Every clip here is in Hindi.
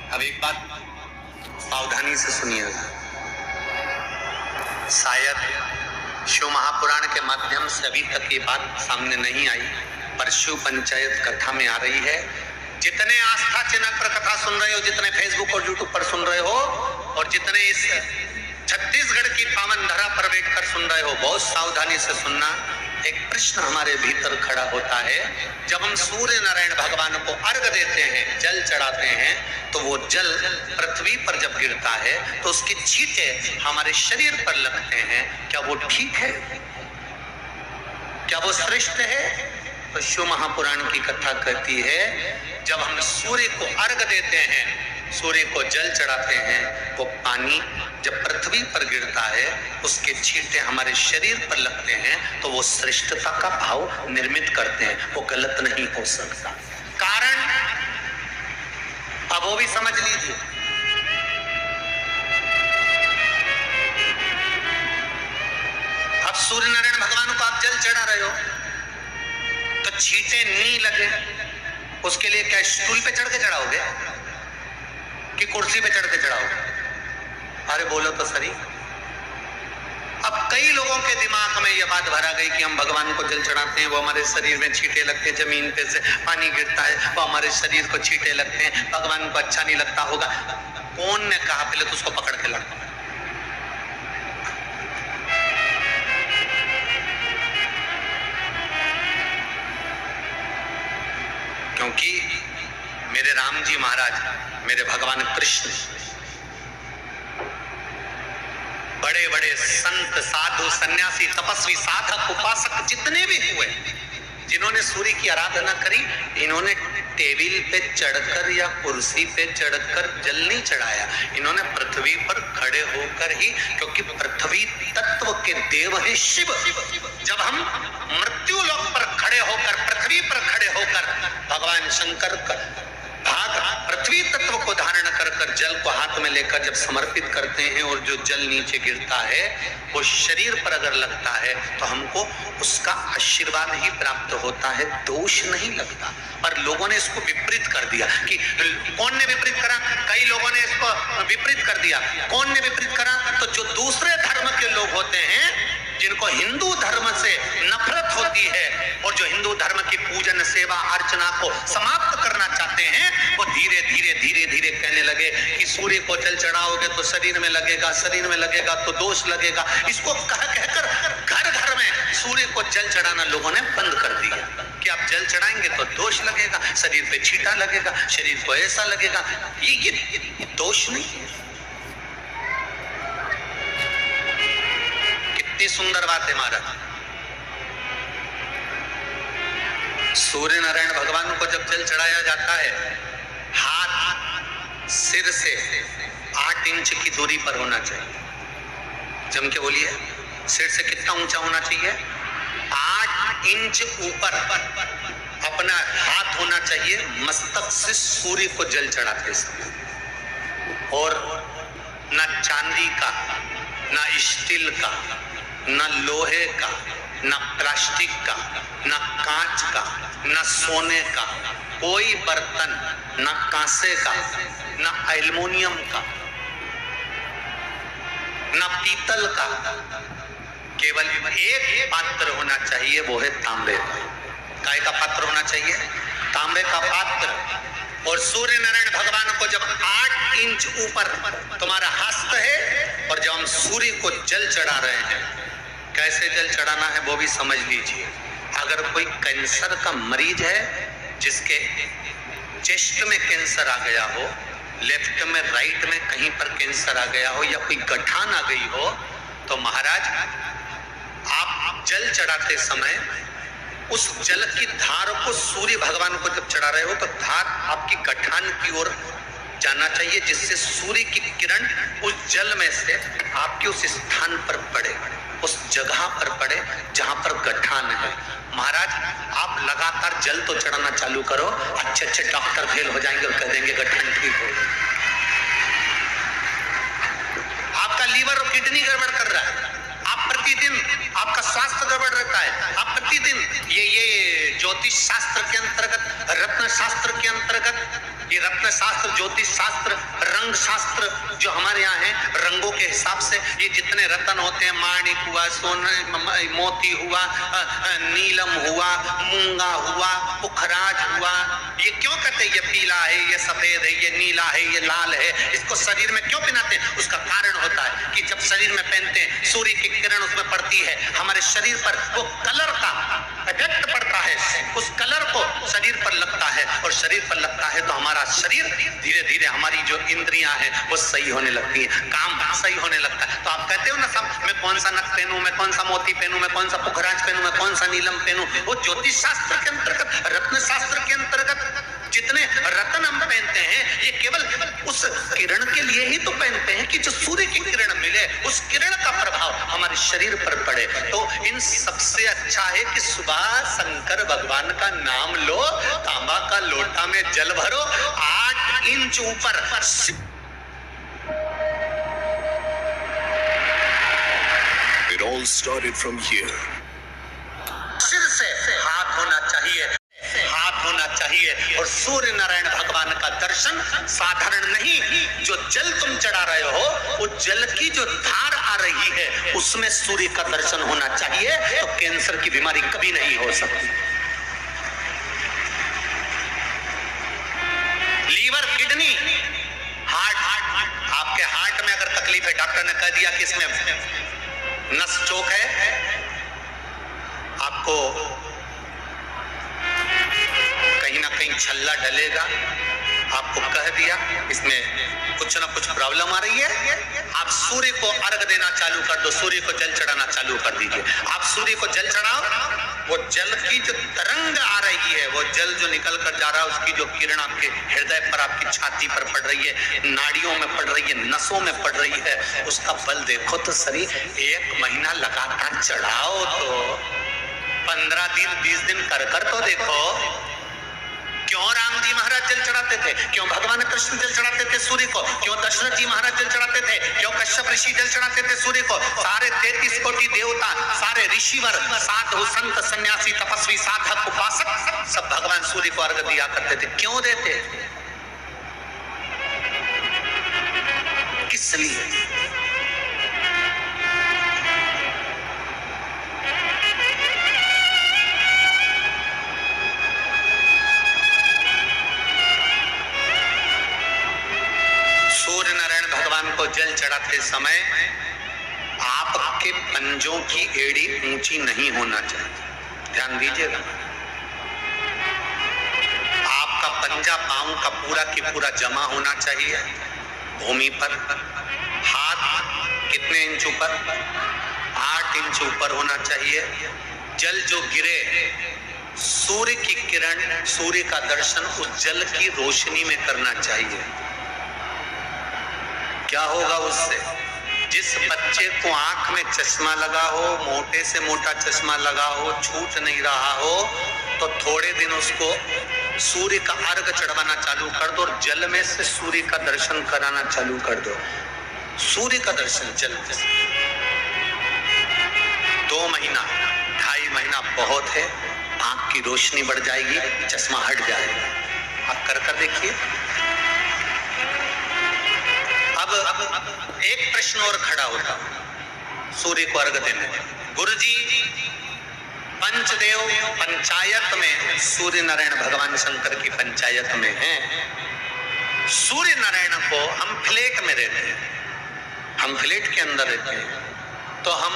अब एक बात सावधानी से सुनिएगा। शायद शिव महापुराण के माध्यम से अभी तक ये बात सामने नहीं आई, पर शिव पंचायत कथा में आ रही है। जितने आस्था चैनल पर कथा सुन रहे हो, जितने फेसबुक और यूट्यूब पर सुन रहे हो, और जितने इस छत्तीसगढ़ की पावन धरा पर बैठकर सुन रहे हो, बहुत सावधानी से सुनना। एक प्रश्न हमारे भीतर खड़ा होता है। जब हम सूर्य नारायण भगवान को अर्घ देते हैं, जल चढ़ाते हैं, तो वो जल पृथ्वी पर जब गिरता है तो उसकी छींटे हमारे शरीर पर लगते हैं। क्या वो ठीक है? क्या वो श्रेष्ठ है? तो शिव महापुराण की कथा कहती है, जब हम सूर्य को अर्घ देते हैं, सूर्य को जल चढ़ाते हैं, वो पानी जब पृथ्वी पर गिरता है, उसके छींटे हमारे शरीर पर लगते हैं, तो वो श्रेष्ठता का भाव निर्मित करते हैं। वो गलत नहीं हो सकता। कारण अब वो भी समझ लीजिए। अब सूर्य नारायण भगवान को आप जल चढ़ा रहे हो, तो छींटे नहीं लगे, उसके लिए क्या स्टूल पे चढ़ के चढ़ाओगे कि कुर्सी पे चढ़ के चढ़ाओगे? अरे बोलो तो सही। अब कई लोगों के दिमाग में यह बात भरा गई कि हम भगवान को जल चढ़ाते हैं, वो हमारे शरीर में छींटे लगते हैं, जमीन पे से पानी गिरता है, वो हमारे शरीर को छींटे लगते हैं, भगवान को अच्छा नहीं लगता होगा। कौन ने कहा? पहले तो उसको पकड़ के लड़का। क्योंकि मेरे राम जी महाराज, मेरे भगवान कृष्ण, बड़े बड़े संत, साधु, सन्यासी, तपस्वी, साधक, उपासक जितने भी हुए, जिन्होंने सूर्य की आराधना करी, इन्होंने टेबल पे चढ़कर या कुर्सी पे चढ़कर जल नहीं चढ़ाया। इन्होंने पृथ्वी पर खड़े होकर ही, क्योंकि पृथ्वी तत्व के देव है शिव। जब हम मृत्यु लोक पर खड़े होकर, पृथ्वी पर खड़े होकर भगवान शंकर का भाग पृथ्वी तत्व को धारण कर कर जल को हाथ में लेकर जब समर्पित करते हैं, और जो जल नीचे गिरता है वो शरीर पर अगर लगता है तो हमको उसका आशीर्वाद ही प्राप्त होता है, दोष नहीं लगता। पर लोगों ने इसको विपरीत कर दिया। कि कौन ने विपरीत करा? कई लोगों ने इसको विपरीत कर दिया। कौन ने विपरीत करा? तो जो दूसरे धर्म के लोग होते हैं, जिनको हिंदू धर्म से नफरत होती है और जो हिंदू धर्म की पूजन, सेवा, अर्चना को समाप्त करना चाहते हैं, वो धीरे धीरे धीरे धीरे कहने लगे कि सूर्य को जल चढ़ाओगे तो शरीर में लगेगा, शरीर में लगेगा तो दोष लगेगा। इसको कह कहकर घर घर में सूर्य को जल चढ़ाना लोगों ने बंद कर दिया कि आप जल चढ़ाएंगे तो दोष लगेगा, शरीर पे छींटा लगेगा, शरीर को ऐसा लगेगा। ये दोष नहीं है। कितनी सुंदर बात है महाराज। सूर्य नारायण भगवान को जब जल चढ़ाया जाता है, हाथ सिर से 8 इंच की दूरी पर होना चाहिए। जम के बोलिए, सिर से कितना ऊंचा होना चाहिए? 8 इंच ऊपर अपना हाथ होना चाहिए मस्तक से सूर्य को जल चढ़ाते समय। और ना चांदी का, ना स्टील का, ना लोहे का, ना प्लास्टिक का, ना कांच का, ना सोने का कोई बर्तन, ना कांसे का, ना एल्युमिनियम का, ना पीतल का, केवल एक पात्र होना चाहिए, वो है तांबे का। काय का पात्र होना चाहिए? तांबे का पात्र। और सूर्य नारायण भगवान को जब 8 इंच ऊपर तुम्हारा हस्त है, और जब हम सूर्य को जल चढ़ा रहे हैं, कैसे जल चढ़ाना है वो भी समझ लीजिए। अगर कोई कैंसर का मरीज है, जिसके चेस्ट में कैंसर आ गया हो, लेफ्ट में, राइट में कहीं पर कैंसर आ गया हो, या कोई गठान आ गई हो, तो महाराज आप जल चढ़ाते समय उस जल की धार को सूर्य भगवान को जब चढ़ा रहे हो, तो धार आपकी गठान की ओर जाना चाहिए, जिससे सूर्य की किरण उस जल में से आपके उस स्थान पर पड़े, उस जगह पर पड़े जहां पर गठान है। महाराज आप लगातार जल तो चढ़ाना चालू करो, अच्छे अच्छे डॉक्टर फेल हो जाएंगे और कह देंगे गठान ठीक हो गया। आपका लीवर और किडनी गड़बड़ कर रहा है, आप प्रतिदिन, आपका स्वास्थ्य गड़बड़ रहता है, आप प्रतिदिन ये ज्योतिष शास्त्र के अंतर्गत, रत्न शास्त्र के अंतर्गत ये रत्न शास्त्र, ज्योतिष शास्त्र, रंग शास्त्र जो हमारे यहाँ है, रंगों के हिसाब से ये जितने रत्न होते हैं, माणिक हुआ, सोना, मोती हुआ, नीलम हुआ, मूंगा हुआ, पुखराज हुआ, ये क्यों कहते हैं ये पीला है, ये सफेद है, ये नीला है, ये लाल है, इसको शरीर में क्यों पहनाते हैं? उसका कारण होता है कि जब शरीर में पहनते हैं, सूर्य की किरण उसमें पड़ती है, हमारे शरीर पर वो कलर का इफेक्ट पड़ता है, उस कलर को शरीर पर लगता है, और शरीर पर लगता है तो हमारा शरीर धीरे धीरे, हमारी जो इंद्रियां हैं वो सही होने लगती है, काम सही होने लगता है। तो आप कहते हो ना सब, मैं कौन सा नथ पहनूं, मैं कौन सा मोती पहनूं, मैं कौन सा पुखराज पहनूं, मैं कौन सा नीलम पहनूं, वो ज्योतिष शास्त्र के अंतर्गत, रत्न शास्त्र के अंतर्गत जितने रत्न हम पहनते हैं, ये केवल उस किरण के लिए ही तो पहनते हैं कि जो सूर्य की किरण मिले, उस किरण का प्रभाव हमारे शरीर पर पड़े। तो इन सबसे अच्छा है कि सुबह शंकर भगवान का नाम लो, तांबा का लोटा में जल भरो, 8 इंच ऊपर It all started from here. सिर से हाथ होना चाहिए, हाथ होना चाहिए, और सूर्य नारायण भगवान का दर्शन साधारण नहीं, जो जल तुम चढ़ा रहे हो, वो जल की जो धार आ रही है उसमें सूर्य का दर्शन होना चाहिए, तो कैंसर की बीमारी कभी नहीं हो सकती। लीवर, किडनी, हार्ट, आपके हार्ट में अगर तकलीफ है, डॉक्टर ने कह दिया कि इसमें नस चौक है, आपको कहीं ना कहीं छल्ला डलेगा, आपको कह दिया इसमें कुछ ना कुछ प्रॉब्लम आ रही है, आप सूर्य को अर्घ देना चालू कर दो, सूर्य को जल चढ़ाना चालू कर दीजिए। आप सूर्य को जल चढ़ाओ, वो जल की जो तरंग आ रही है, वो जल जो निकल कर जा रहा है, उसकी जो किरण आपके हृदय पर, आपकी छाती पर पड़ रही है, नाड़ियों में पड़ रही है, नसों में पड़ रही है, उसका बल देखो तो सही। 1 महीना लगातार चढ़ाओ, तो 15 दिन 20 दिन कर तो देखो। क्यों राम जी महाराज जल चढ़ाते थे, क्यों भगवान कृष्ण जल चढ़ाते थे सूर्य को, क्यों दशरथ जी महाराज जल चढ़ाते थे, क्यों कश्यप ऋषि जल चढ़ाते थे सूर्य को, सारे 33 कोटि देवता, सारे ऋषिवर, साधु संत सन्यासी तपस्वी साधक उपासक सब भगवान सूर्य को अर्घ दिया करते थे। क्यों देते? किस लिए? सूर्य नारायण भगवान को जल चढ़ाते समय आपके पंजों की एड़ी ऊंची नहीं होना चाहिए, ध्यान दीजिएगा। आपका पंजा पांव का पूरा की पूरा जमा होना चाहिए भूमि पर। हाथ कितने इंच ऊपर? 8 इंच ऊपर होना चाहिए। जल जो गिरे, सूर्य की किरण, सूर्य का दर्शन उस जल की रोशनी में करना चाहिए। क्या होगा उससे? जिस बच्चे को आंख में चश्मा लगा हो, मोटे से मोटा चश्मा लगा हो, छूट नहीं रहा हो, तो थोड़े दिन उसको सूर्य का अर्घ चढ़वाना चालू कर दो और जल में से सूर्य का दर्शन कराना चालू कर दो। सूर्य का दर्शन जल में से 2 महीना 2.5 महीना बहुत है, आंख की रोशनी बढ़ जाएगी, चश्मा हट जाएगा। आप कर देखिए। अब एक प्रश्न और खड़ा होता सूर्य को अर्घ देने में। गुरुजी, पंचदेव पंचायत में सूर्य नारायण भगवान शंकर की पंचायत में हैं। सूर्य नारायण को हम फ्लैट में रहते हैं, हम फ्लैट के अंदर रहते हैं, तो हम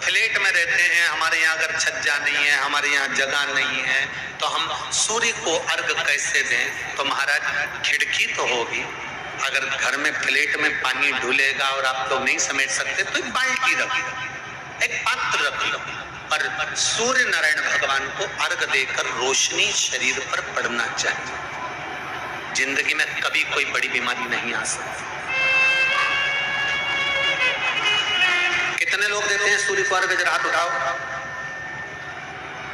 फ्लैट में रहते हैं, हमारे यहाँ अगर छज्जा नहीं है, हमारे यहाँ जगह नहीं है, तो हम सूर्य को अर्घ कैसे दें? तो महाराज खिड़की तो होगी, अगर घर में प्लेट में पानी ढुलेगा और आप लोग नहीं समेट सकते तो एक बाल्टी रख लो, एक पात्र रख लो, और सूर्य नारायण भगवान को अर्घ देकर रोशनी शरीर पर पड़ना चाहिए। जिंदगी में कभी कोई बड़ी बीमारी नहीं आ सकती। कितने लोग देते हैं सूर्य को अर्घ? जरा हाथ उठाओ।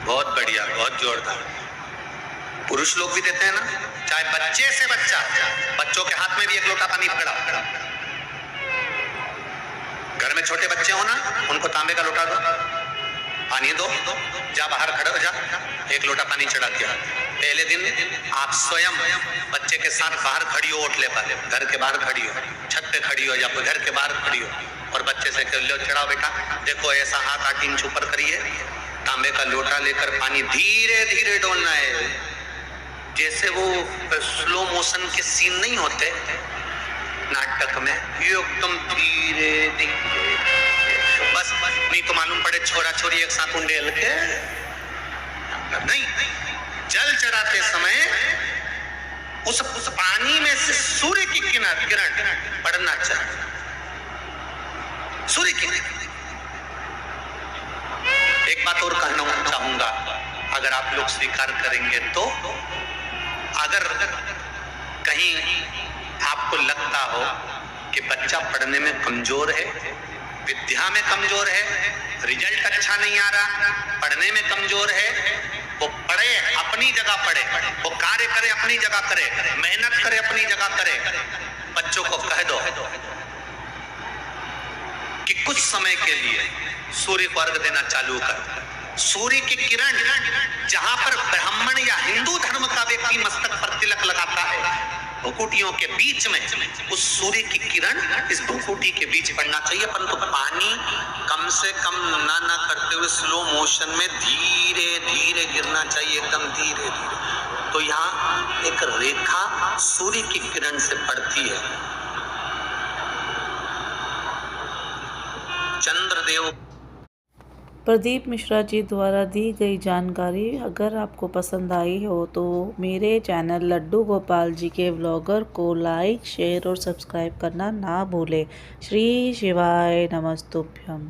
बहुत बढ़िया, बहुत जोरदार। पुरुष लोग भी देते हैं ना, चाहे बच्चे से बच्चा, बच्चों के हाथ में भी 1 लोटा पानी पकड़ा। घर में छोटे बच्चे हो ना, उनको तांबे का लोटा दो, पानी दो, जा बाहर खड़े हो जा, 1 लोटा पानी चढ़ा के आ। पहले दिन आप स्वयं बच्चे के साथ बाहर खड़ी हो, ओटले पर, घर के बाहर खड़ी हो, छत पे खड़ी हो या कोई घर के बाहर खड़ी हो, और बच्चे से कह लो चढ़ाओ बेटा, देखो ऐसा हाथ 8 इंच ऊपर करिए, तांबे का लोटा लेकर पानी धीरे धीरे डोलना है, जैसे वो स्लो मोशन के सीन नहीं होते नाटक में, ये एकदम धीरे धीरे, बस नहीं तो मालूम पड़े छोरा छोरी एक साथ उंडेल के नहीं। जल चढ़ाते समय उस पानी में से सूर्य की किरण पड़ना चाहिए, सूर्य की। एक बात और कहना चाहूंगा, अगर आप लोग स्वीकार करेंगे तो, अगर कहीं आपको लगता हो कि बच्चा पढ़ने में कमजोर है, विद्या में कमजोर है, रिजल्ट अच्छा नहीं आ रहा, पढ़ने में कमजोर है, वो पढ़े अपनी जगह पढ़े, वो कार्य करे अपनी जगह करे, मेहनत करे अपनी जगह करे, बच्चों को कह दो कि कुछ समय के लिए सूर्य को अर्घ देना चालू कर। सूर्य की किरण जहां पर ब्राह्मण या हिंदू धर्म का व्यक्ति मस्तक पर तिलक लगाता है, भुकुटियों के बीच में उस सूर्य की किरण इस भुकुटी के बीच पड़ना चाहिए, परंतु पानी कम से कम ना करते हुए स्लो मोशन में धीरे धीरे गिरना चाहिए, एकदम धीरे धीरे। तो यहाँ एक रेखा सूर्य की किरण से पड़ती है। चंद्रदेव। प्रदीप मिश्रा जी द्वारा दी गई जानकारी अगर आपको पसंद आई हो तो मेरे चैनल लड्डू गोपाल जी के व्लॉगर को लाइक, शेयर और सब्सक्राइब करना ना भूलें। श्री शिवाय नमस्तुभ्यम।